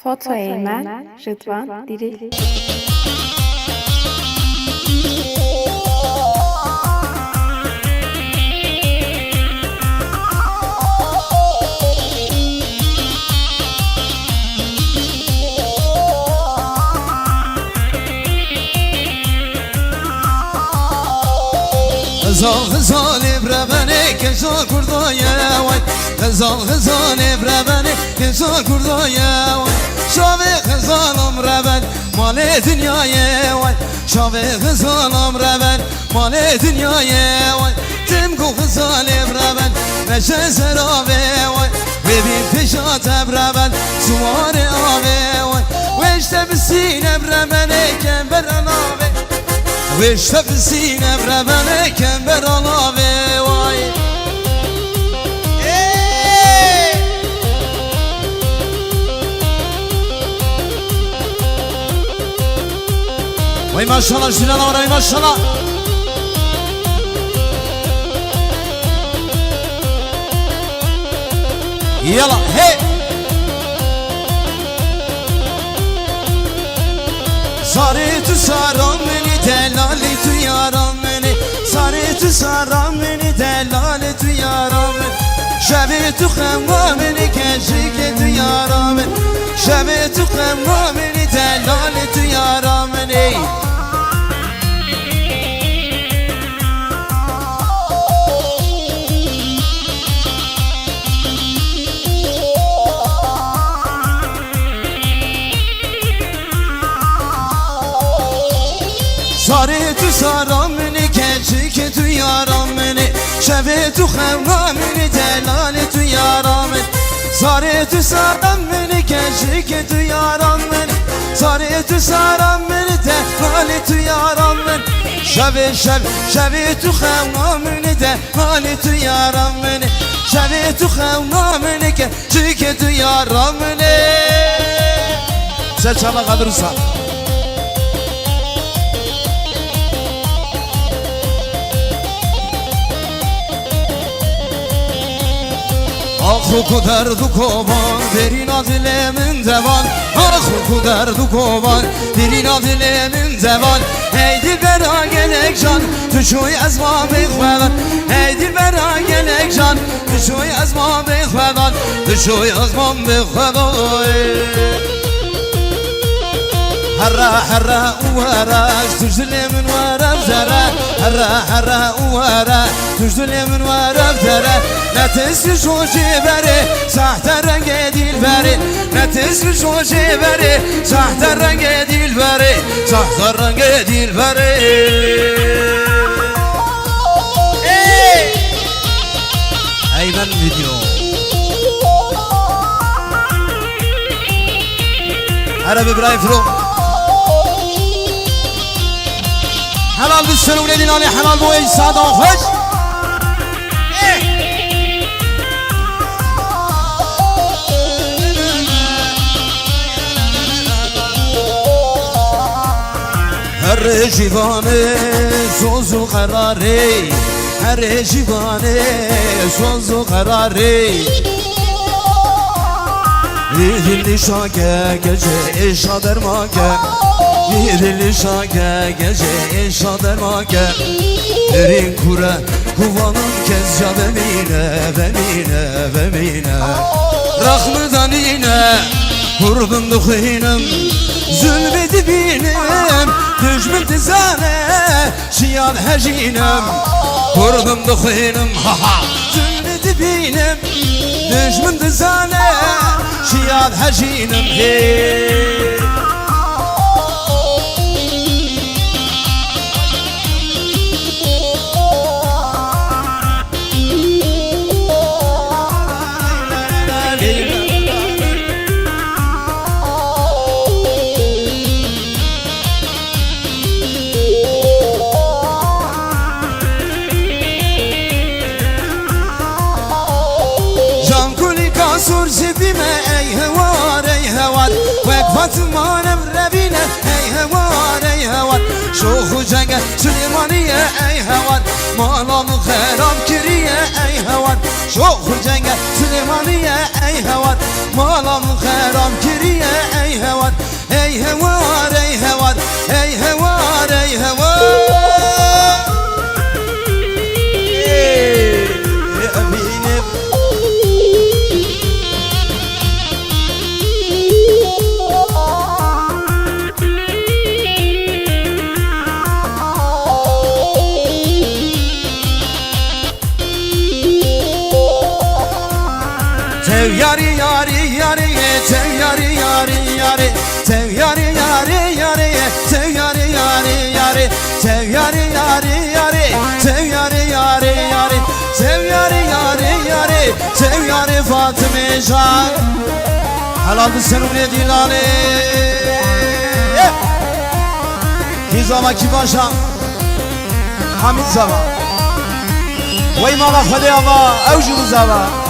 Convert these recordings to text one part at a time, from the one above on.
فوتوی من رضوان دیری. غزال بربنه کجا کردایا وای غزال بربنه کجا کردایا وای شاوه غزالم ربن مال دنیای وای شاوه غزالم ربن مال دنیای وای تم کو غزال بربن نشه زراوه وای ببین پیشات بربن سوار آوه وای وشته بسینه بربنه کم برناوه وشته بسینه بربنه کم برناوه وای وای ماشاءالله شیران آورای ماشاءالله یلا هی ساری تو سارم منی دلالی تو یارم منی ساری تو سارم منی دلالی تو یارم شبی تو خمه منی کشی که تو یارم شبی تو خمه منی دلالی تو یارم منی ساری تو سارم منی کشی که تو یارم منی شبی تو خمه منی دلالی تو یارم ساری تو سارم منی کشی که تو یارم منی ساری تو سارم منی دلالی تو یارم منی شبی تو خمه منی دلالی تو یارم منی شبی تو خمه منی کشی که تو یارم منی سرچما قدر سا آخو کو درد و کوبان دیرینا دل من زبان آخو کو درد و کوبان دیرینا دل من زبان ای دل برا گلک جان تو شوی از ما بخوادن ای دل برا گلک جان تو شوی از ما بخوادن تو شوی از ما بخوادن هرا وراش تجدل من ورا بزرا هرا وراش تجدل من ورا بزرا نتسر شوشي بري صحت الرنگ ديل بري نتسر شوشي بري صحت الرنگ ديل بري صحت الرنگ ديل بري ايمن فيديو عربي براي فرو حلال بالسر ولادي نالي حلال بوي سادة وخش هر جیوانه سوز و قراره هر جیوانه سوز و قراره دلی شاگه گece eşa dermake deli şaگه gece eşa dermake derin kure kuvanın kezca vemine rahmıdan yine kurdum duhinem zulmü dibinim düşmün tizane şiyan hecinem kurdum duhinem zulmü dibinim düşmün tizane şiyan hecinem hey سور زبيمة اي هوار وقفت ما نبربينا اي هوار شوخ جنگ سليمانية اي هوار مالام خراب كرية اي هوار شوخ جنگ سليمانية اي هوار مالام خراب كرية اي meşan Helalı senune dilane Kizama kibaşa Hamid zava Vay mala khade ava Evjuru zava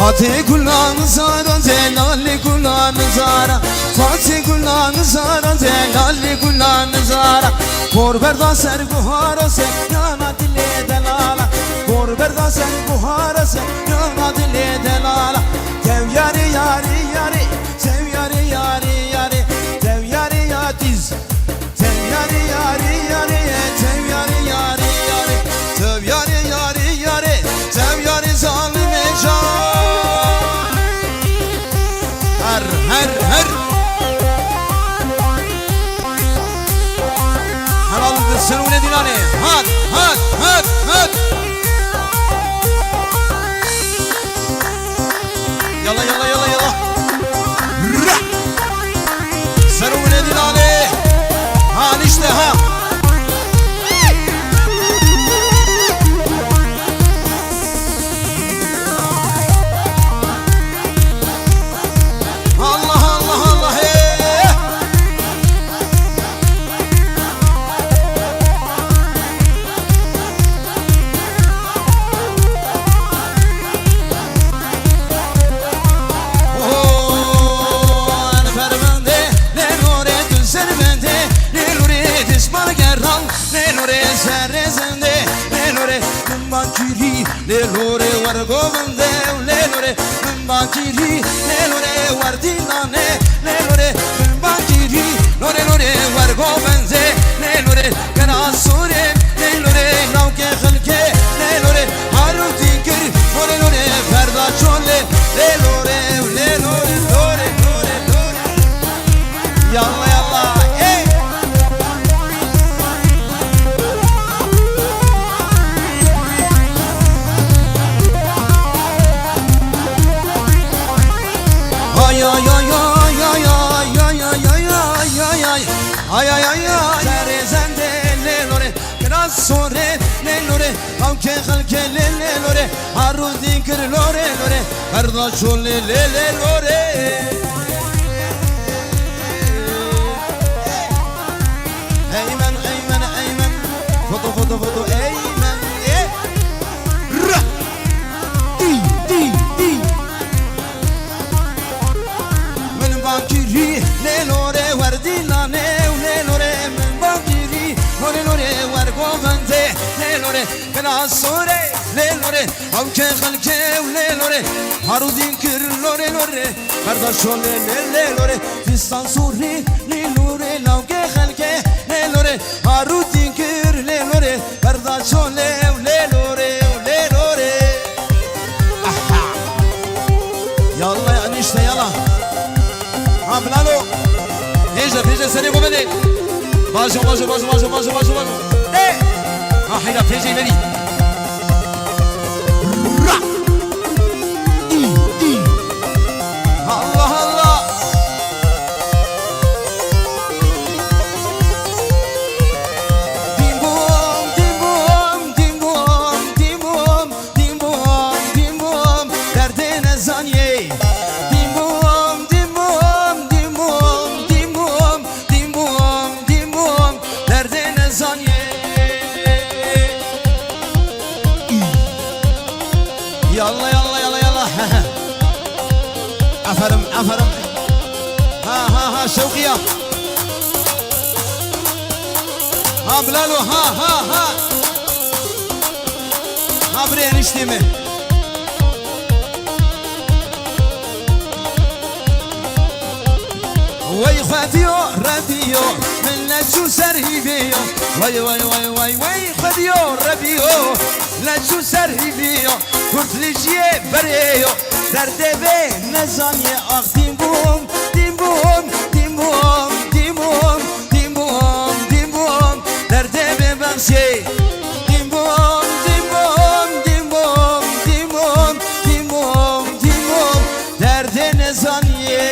Fatih Gulan Zara Zelali Gulan Zara Fatih Gulan Zara Zelali Gulan Zara Korberda ser guhara se yana dile delala Korberda ser guhara se yana dile delala Tev yari yari yari Tev yari yari yari Tev yari yatiz Tev yari yari yari Tev yari yari yari Tev yari yari yari Tev yari zalime can her Halalı senune dilane hat Yalla senune dilane Han işte ha Lelore war govande lelore mbakiri lelore war dilane lelore mbakiri lelore war govande lelore kana sure lelore lauke khalke lelore haru dikir lelore ferda chole lelore lore yalla yalla hey Sore le lore aunque khalke le lore haru dikir lore ferda chole le lore Eymen foto eymen di men bakiri le lore wardilane le lore men bakiri lore war govande le lore kana sore le lore aunque khalke le lore haru dikir lore ferda chole le lore fistan suri le lore lauke khalke le lore haru dikir le lore ferda chole le lore yalla yani işte yalla Ablalo Peje seni bu beni Bajo hayra peje ileri Allah Dim bom derdine zanye Dim bom derdine zanye Yalla Aferin Ha Şevkiye Ha Bilalo Ha buraya eniştemi Vay khadiyo radiyo minne şu serhibiyo Vay khadiyo radiyo minne şu serhibiyo Kurtliciye bereyo derde be nezanye ah dim bum derde be bensiye dim bum derde nezanye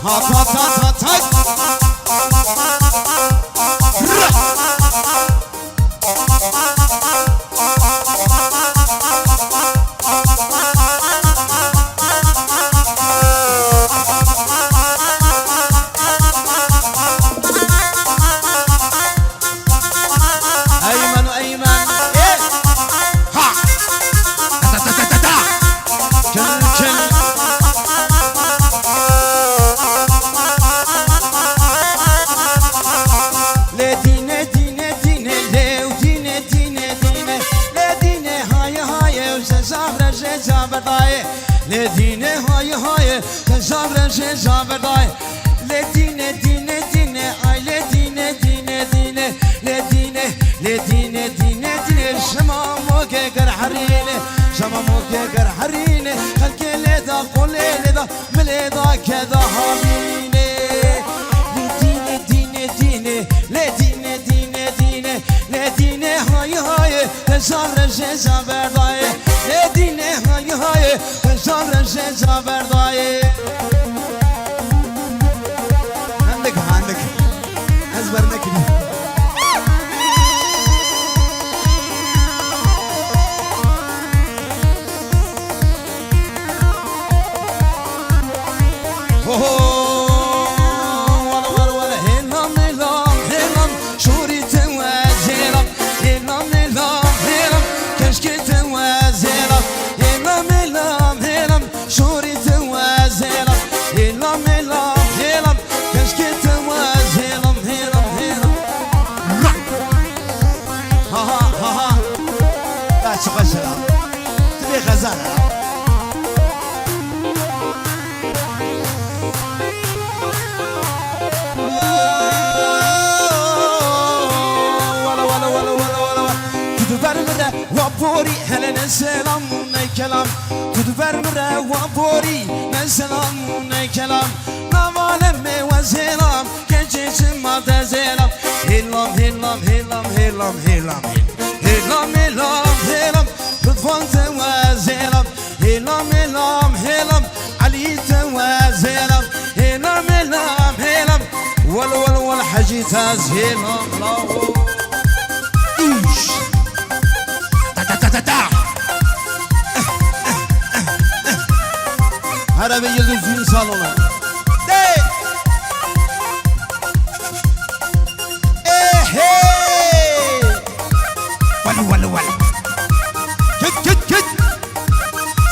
هات هات هات هات أيمن أيمن إيه ها تا تا تا تا تا كل كل لا دينه دينه دينه لا ودينه دينه دينه لا دينه هاي هاي وزابر زابر داي لا دينه هاي هاي وزابر زابر داي لا دينه دينه دينه اي لا دينه دينه دينه لا دينه لا دينه دينه دينه شمامك قرحرينه شمامك قرحرينه خلك لدا قول لدا ملدا كذا حبينه زابر زابر داي لدينه هاي هاي زابر زابر داي عندك ازبرنا كده تبي غزالة تدبر مرة وابوري هلا نسلام وناي كلام تدبر مرة وابوري نسلام وناي كلام نمالم وزلام كنجيش ما تزلام هلام هلام هلام هلام هلام هلام هلام هلام تطفن توازلام هلام هلام هلام علي توازلام هلام هلام هلام ول حجي تازهلام لاهو ايش تا تا تا تا هرا بيجلس في صالونا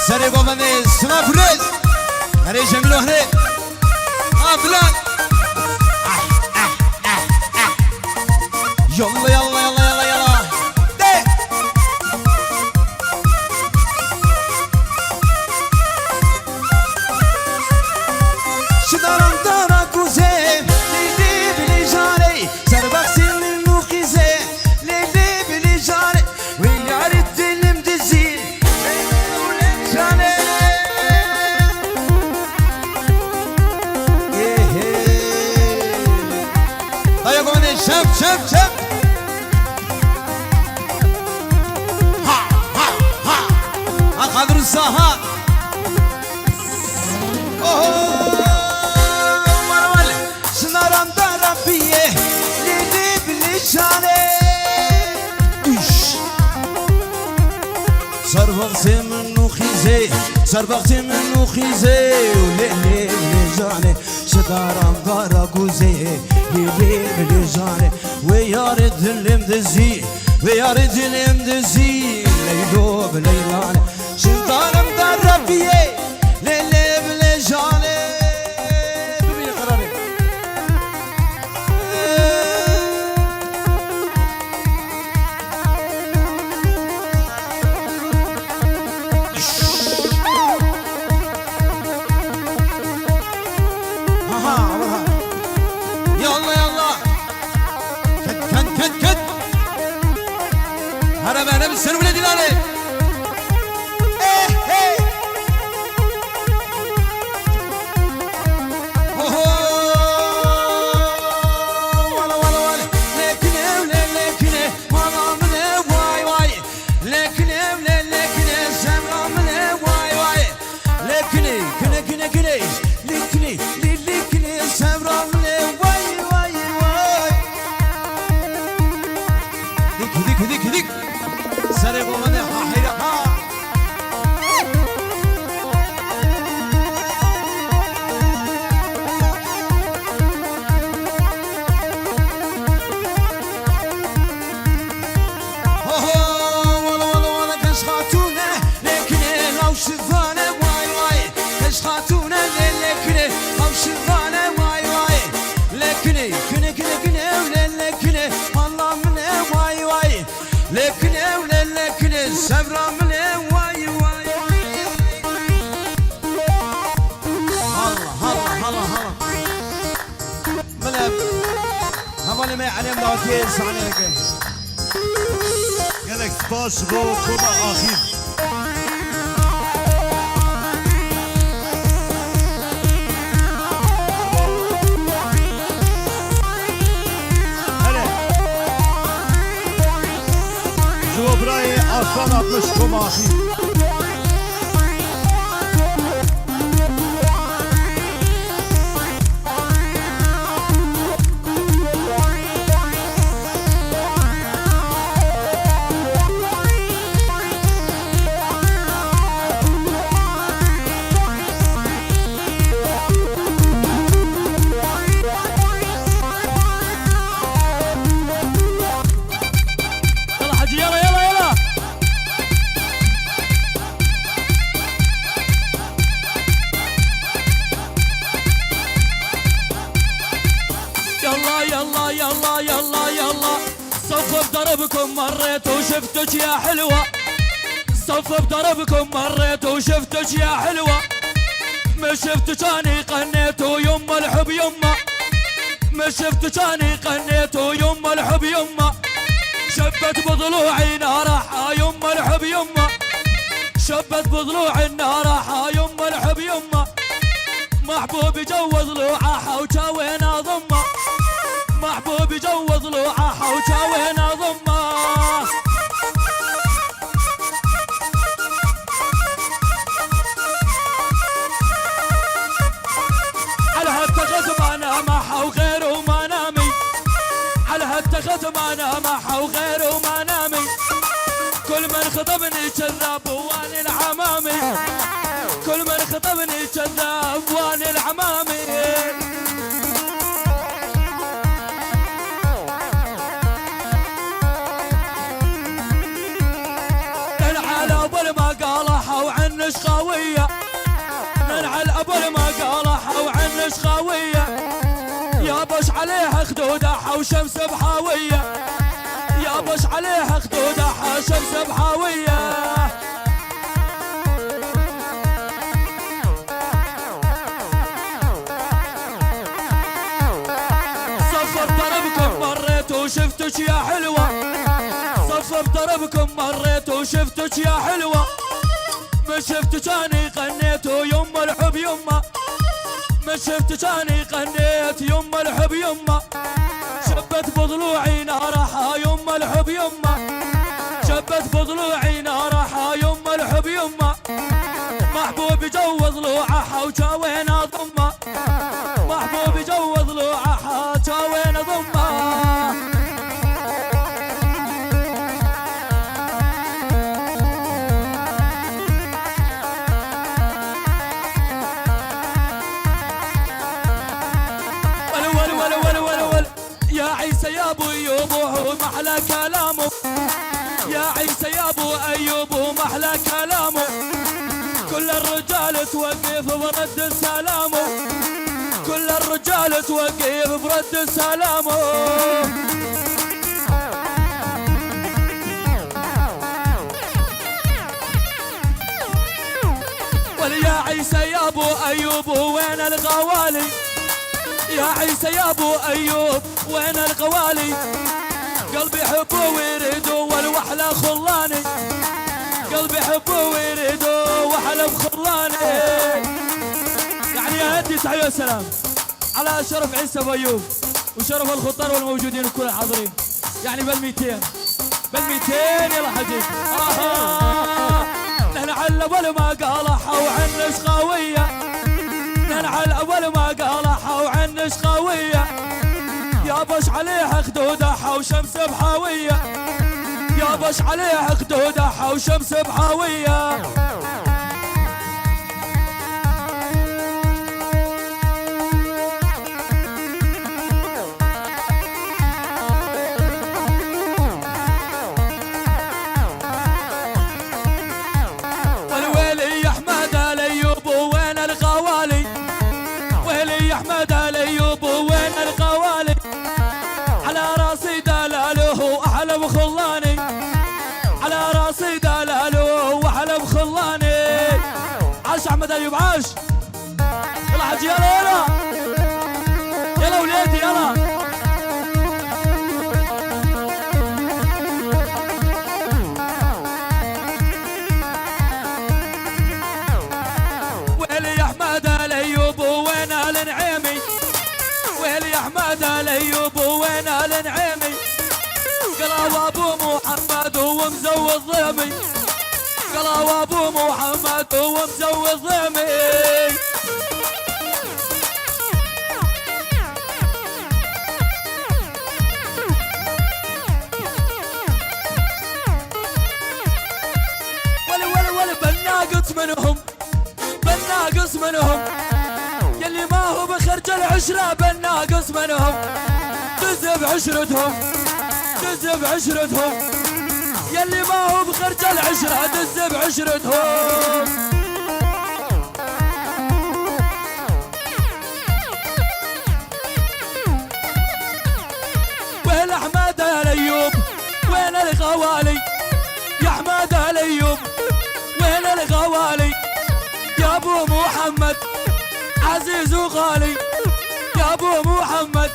سري بابا نيز سما فريز هري جميلو هري فلان يلا يلا يلا يلا يلا دي شدارم دارا كوزي ليلي بلي جاري سرباكسي للموخيزي ليلي بلي جاري وياري الدلم دزين شف شف شف ها ها ها قدر الساحات مروال سنارم دربيه ليلي بلشانه سربغتي منو خيزي سربغتي منو خيزي وليلي بلجانه سدارم باراكوزي ليلي بلجانه ويارد دلم دزي ويارد دلم دزي ليلو بليلانه سدارم دربيه ليلي بلجانه ببين قراري يلا يلا كت هرب انا بالسنة ولادي لالي لكني شغالة واي واي لكني كني كني كني ولا لكني والله من واي واي لكني ولا لكني سبرة من واي واي هلا هلا هلا هلا من هبالي ما عليهم دواتين سعني لك قالك باش بو كوبا اخير جواب راي اصلا 60 كوبا اخير يلا يلا يلا يلا صف بضربكم مريت وشفتك يا حلوة صف بضربكم مريت وشفتك يا حلوة ما شفتك اني قنيت ويما الحب يما ما شفتك اني قنيت ويما الحب يما شبت بضلوعي نارحة يما الحب يما شبت بضلوعي النارحة يما الحب يما محبوب جوز ضلوعها وجاوينا ضمه محبوب جوز ضلوعها وجاوينا ضمه على هالتخت ما نامحها وغيره ما نامي على هالتخت ما نامحها وغيره ما نامي كل من خطبني كذاب واني العمامي كل من خطبني كذاب واني العمامي ننعل ابو ما قالها وعنش خاويه ننعل ابو ما قالها وعنش خاويه يا بش عليها خدودها وشمس بحاويه يا بش عليها خدودها شمس بحاويه وشفتك يا حلوة صف بضربكم مريت وشفتك يا حلوة ما شفتك اني قنيت ويما الحب يما ما شفتك اني قنيت يما الحب يما شبت بضلوعي نارحة يما الحب يما شبت بضلوعي نارحة يما الحب يما محبوب جوز ضلوعها وجاوينا ضمه محبوب جوز ضلوعها جاوينا ضمه يا عيسى يا ابو ايوب ومحلى كلامه يا عيسى يا ابو ايوب ومحلى كلامه كل الرجال توقف برد السلام كل الرجال توقف برد السلام يا عيسى يا ابو ايوب وين الغوالي يا عيسى يا ابو ايوب وين الغوالي قلبي يحبه ويريده والوحله خلاني قلبي يحبه ويريده وحله بخلاني يعني يا هدي تحيه وسلام على شرف عيسى ابو ايوب وشرف الخطار والموجودين وكل الحاضرين يعني بال200 يلا حجي نحن على اول ما قالها وعنش خاويه ننعل اول ما قالها وعنش خاويه يا بش عليها خدودها وشمس بحاويه يا بش عليها خدودها وشمس بحاويه والويلي يا احمد الايوب وين الغوالي ويلي يا احمد الايوب وين القوالي على راسي دلاله احلى بخلاني على راسي دلاله واحلى بخلاني عاش احمد الايوب عاش يلا حجي يلا يلا يلا وليدي يلا ويلي يا احمد الايوب وين النعيمي ويلي يا احمد الايوب وين النعيمي قلوا ابو محمد ومزود ضيمي قلوا ابو محمد ومزود ضيمي منهم بالناقص منهم يلي ما هو بخرج العشرة بالناقص منهم تذهب عشرتهم تذهب عشرتهم يلي ما هو بخرج العشرة تذهب عشرتهم وين احمد الايوب وين الغوالي يا احمد الايوب وين الغوالي يا ابو محمد عزيز وغالي يا ابو محمد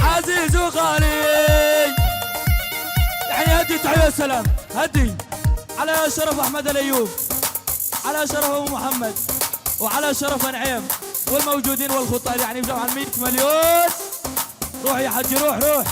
عزيز وغالي يعني هدي تحية السلام هدي على شرف احمد الايوب على شرف ابو محمد وعلى شرف نعيم والموجودين والخطة يعني بجمع 100 مليون روح يا حجي روح روح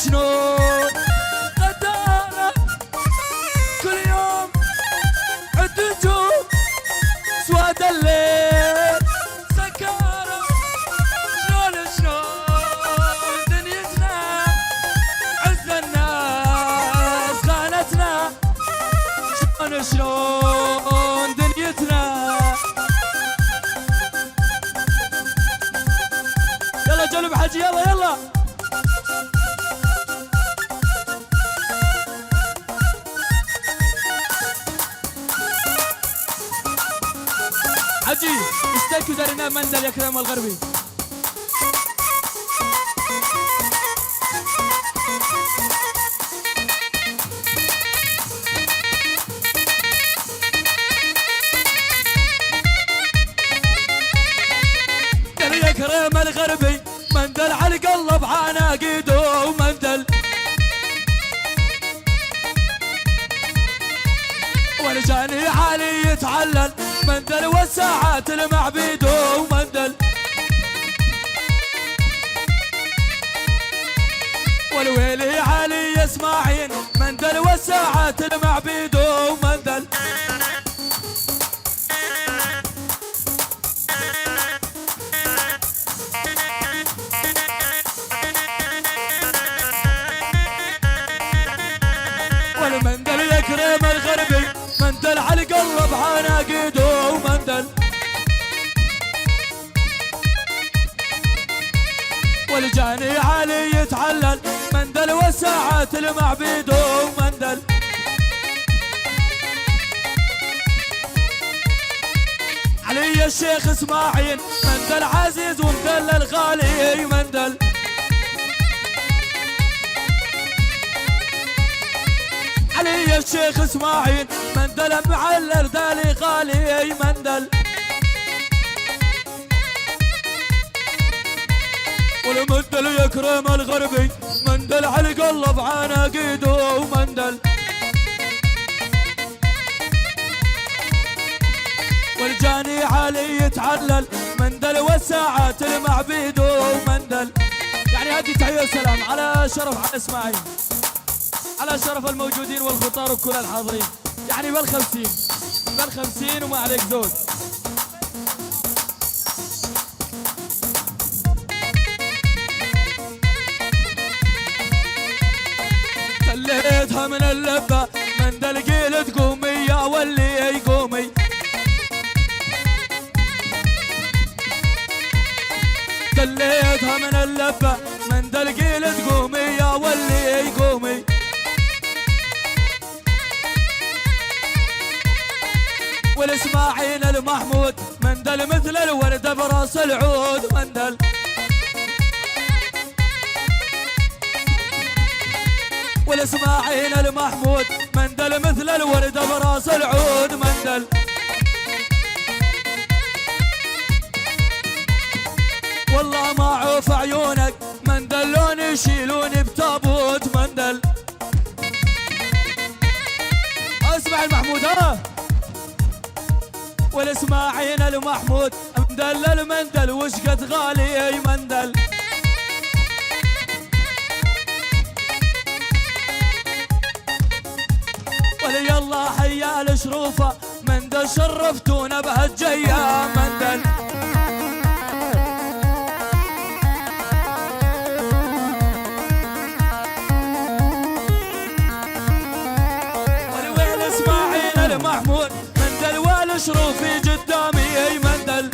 شنون غدارة كل يوم عد نجوم سواد الليل سكارة شلون دنيتنا عز الناس خانتنا شلون دنيتنا يلا جلب حجي يلا يلا حجي استيكوا دارنا مندل يا كرام الغربي يا كرام الغربي مندل على القلب عناقيده ومندل ولجاني علي يتعلل مندل والساعات المعبيد ومندل والويلي علي اسماعيل مندل والساعات المعبيد ومندل والمندل يكرم الغربي مندل على القلب عناقيده ومندل والجاني علي يتعلل مندل والساعات المعبيد ومندل علي الشيخ اسماعيل مندل عزيز ومدل الغالي مندل علي الشيخ اسماعيل مندل معلل دالي غالي مندل والمندل يكرم الغربي مندل على القلب عناقيده ومندل والجاني علي يتعلل مندل والساعات المعبيد ومندل يعني باقي تحية وسلام على شرف على اسماعيل، على شرف الموجودين والخطار وكل الحاضرين، يعني بال50 وما عليك زود. خليتها من اللبة من دلقيل تقومي يا ولي يقومي، خليتها من اللبة من دلقيل تقومي يا ولي يقومي. والاسماعيل المحمود مندل مثل الورد براس العود مندل، والاسماعيل المحمود مندل مثل الورد براس العود مندل. والله ما عوف عيونك مندل لون يشيلوني بتابوت مندل. اسمع المحمود ها، والاسماعيل المحمود مندل المندل وش قد غالي مندل. ولي الله حيا الشروفه مندل شرفتونا بهالجيه مندل. ولوين اسماعيل المحمود مندل والشروفي قدامي اي مندل.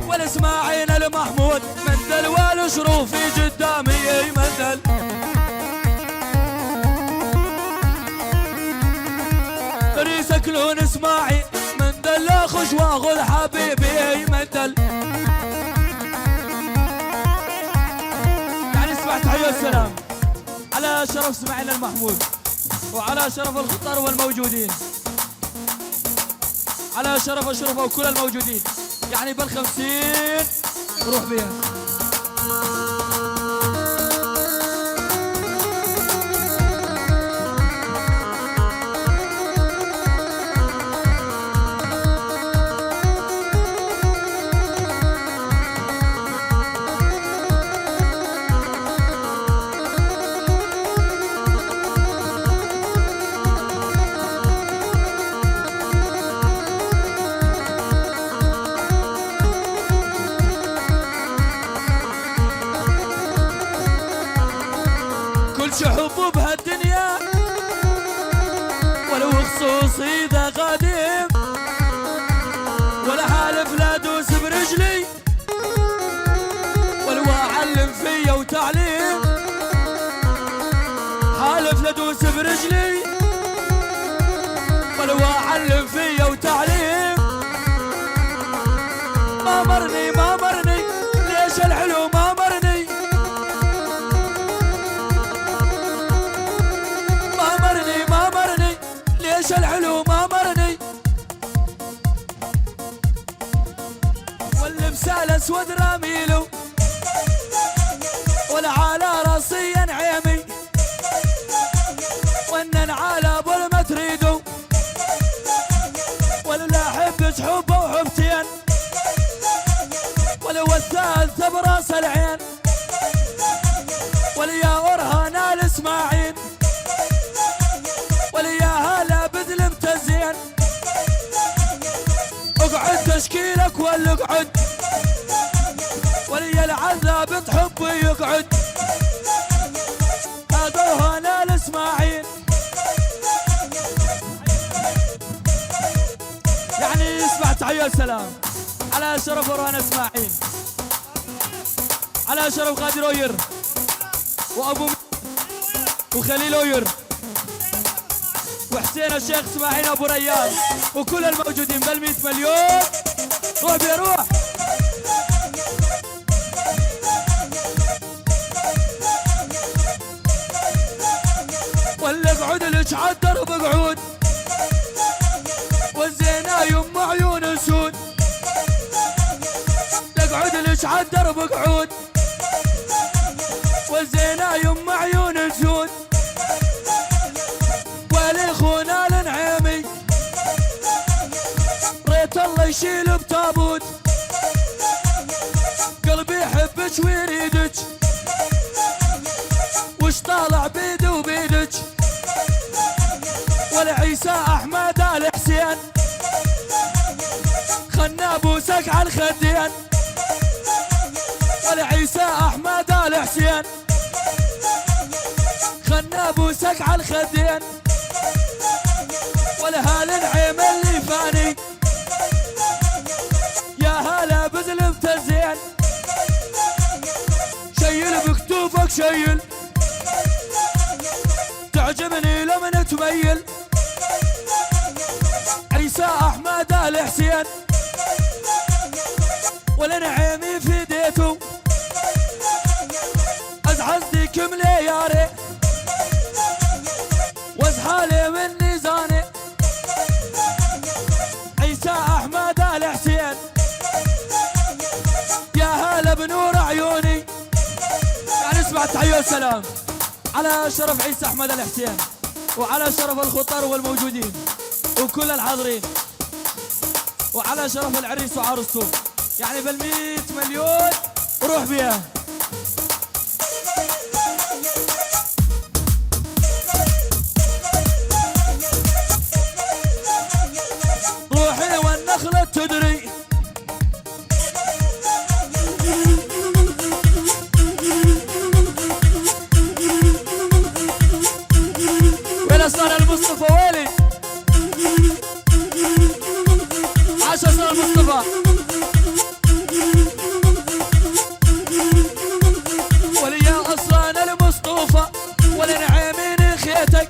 والاسماعيل المحمود مندل والشروفي قدامي اي مندل. ريسك لون اسماعيل مندل لا خش واخذ حبيبي اي مندل. يعني اسمع تحية السلام على شرف اسماعيل المحمود وعلى شرف الخطار والموجودين، على شرف الشرفة وكل الموجودين، يعني بال50 روح بيها. حب بهالدنيا ولو خصوصي ذا قديم، ولا حالف لا دوس برجلي ولو اعلم فيا وتعليم، حالف لا دوس برجلي ولو اعلم فيا وتعليم. ما مرني ليش الحلو ما مرني، ليش الحلو ما مرني. واللبسه الاسود راميلو ولا على راسي نعيمي، وان على ابو ما تريدو ولا احبك حبه وحبتين، ولو الثالثه براس العين، وليا ورهان الاسماعيل، وليا هلا بذل متزين. اقعد تشكيلك ولا اقعد، وليا العذاب تحبي يقعد، هذا هنا الاسماعيل. يعني يسمع تحية السلام على شرف ورهان اسماعيل، على شرف غادر اوير وابو وخليل اوير وحسين الشيخ اسماعيل ابو ريان وكل الموجودين بال100 مليون. روح بيا روح. ولا اقعد لك عالدرب اقعد، والزينه يم عيون سود، اقعد لك عالدرب اقعد، والزينه يم عيون سود. وليخونا النعيمي ريت الله يشيل بتابوت، وينك ويريدك وش طالع بيدي وبيدك ولا عيسى احمد ال حسين خلنا بوسك على الخدين ولا عيسى احمد ال حسين خلنا بوسك على الخدين ولا هالنعيم اللي فاني يا هلا بزلمت الزين شيل بكتوفك شيل تعجبني لمن تميل عيسى احمد ال حسين ولا نعيمي في ديته ازعزدك ملياري وازحالي من ميزاني عيسى احمد ال حسين يا هلا بنور عيوني. يعني اسمع التحيه والسلام على شرف عيسى احمد ال حسين وعلى شرف الخطار والموجودين وكل الحاضرين وعلى شرف العريس وعروسته يعني بال100 مليون وروح بيها. روحي والنخلة تدري وين صار المصطفى ويلي عاش صار المصطفى وليا اصلان المصطفى ولا نعيمين خيتك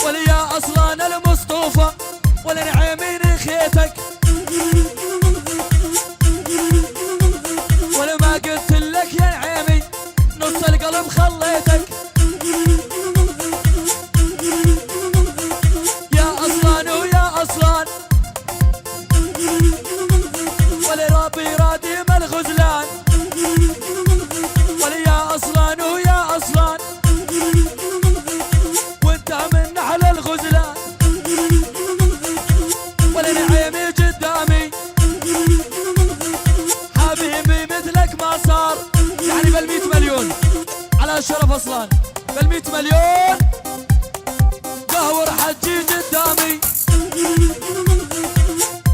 وليا اصلان المصطفى ولا نعيمين خيتك ولا ما قلت لك يا نعيمي نص القلب خليتك يا اصلان ويا اصلان ولا ربي رادم الغزلان ولا يا اصلان ويا اصلان وانت من نحل الغزلان ولا نعيمي قدامي حبيبي مثلك ما صار يعني بال100 مليون على شرف اصلان بال100 مليون قهور حجي قدامي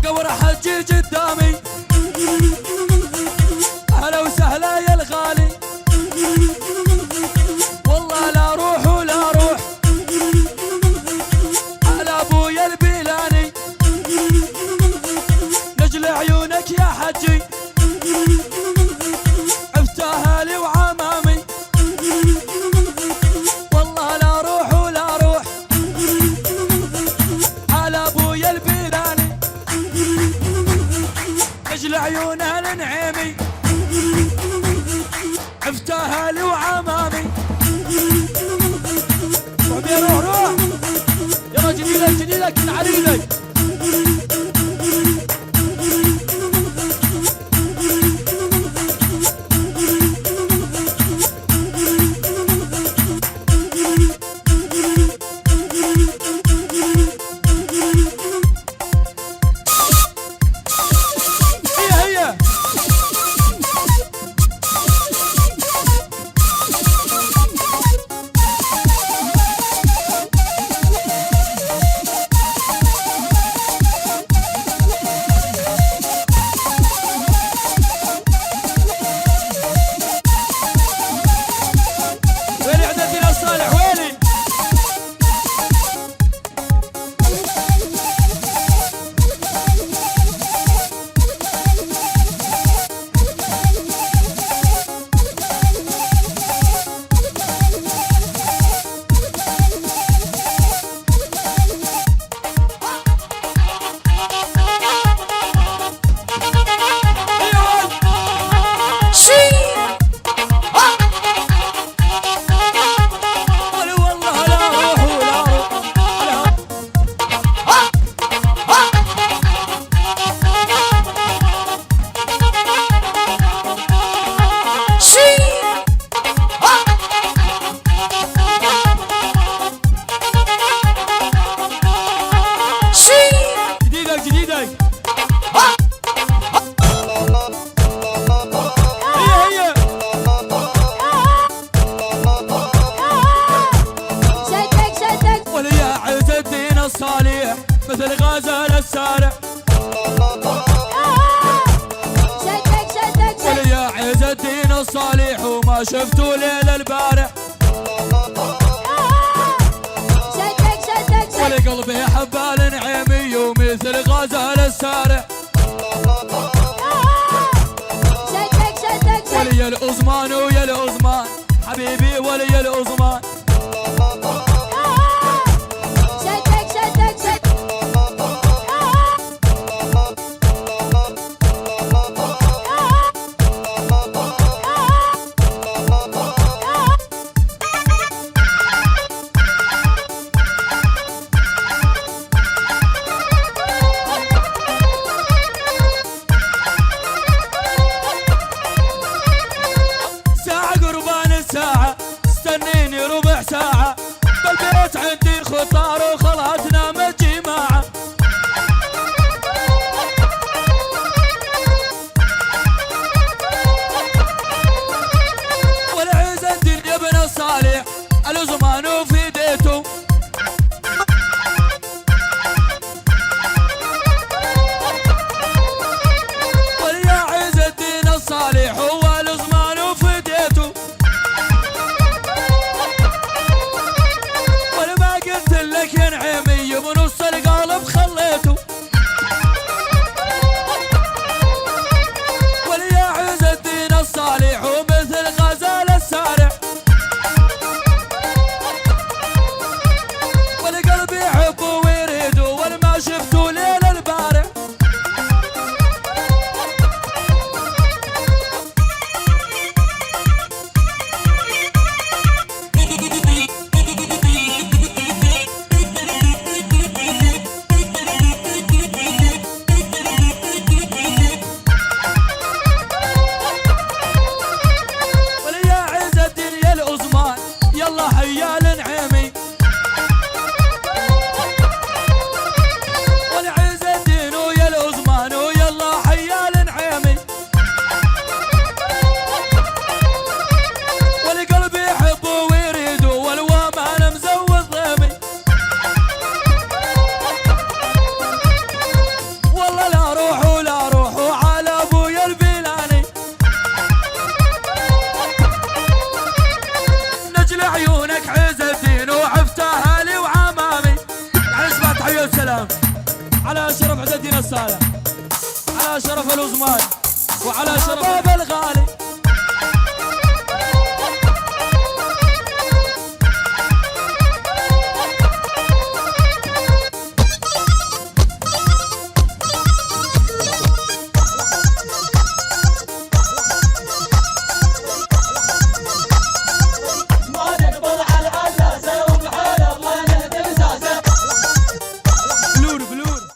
قهور حجي قدامي اهلا وسهلا يا الغالي والله لا روح ولا روح على ابويا البيلاني نجل عيونك يا حجي عفتها لي وعمامي والله لا روح ولا روح على ابويا البيلاني نجل عيونها لنعيمي عفتها لي وعمامي روح روح يلا جديدك جديدك من عريدك الشارع وليا عز الدين الصالح وما شفتوا ليل البارح ولقلبي حبال نعيمي ومثل غزال السارع ولي الأزمان ويا الأزمان حبيبي ولي الأزمان ساعة استنيني ربع ساعة بالبيت عندي خطار وخلاتنا مجماعة والعز الدين يا ابن الصالح الزمان وفي ديته وليا عز الدين الصالح هو الزمان وفي ديته لك يا نعيمي بنص القالب خليته وليا عز الدين الصالح ومثل غزال السارع والقلب يحبه ويريده والما شفته ليل البارع حيال نعيمي والعز الدين ويا الأزمان ويلا حيال نعيمي والقلب يحبه ويريده والوامان مزود ضيمي والله لا روح ولا روح على ابويا البيلاني نجل عيونك عز الدين وعفتها لي وعمامي عزبة تحية السلام على شرف عز الدين الصالح على شرف الأزمان وعلى شرف الغالي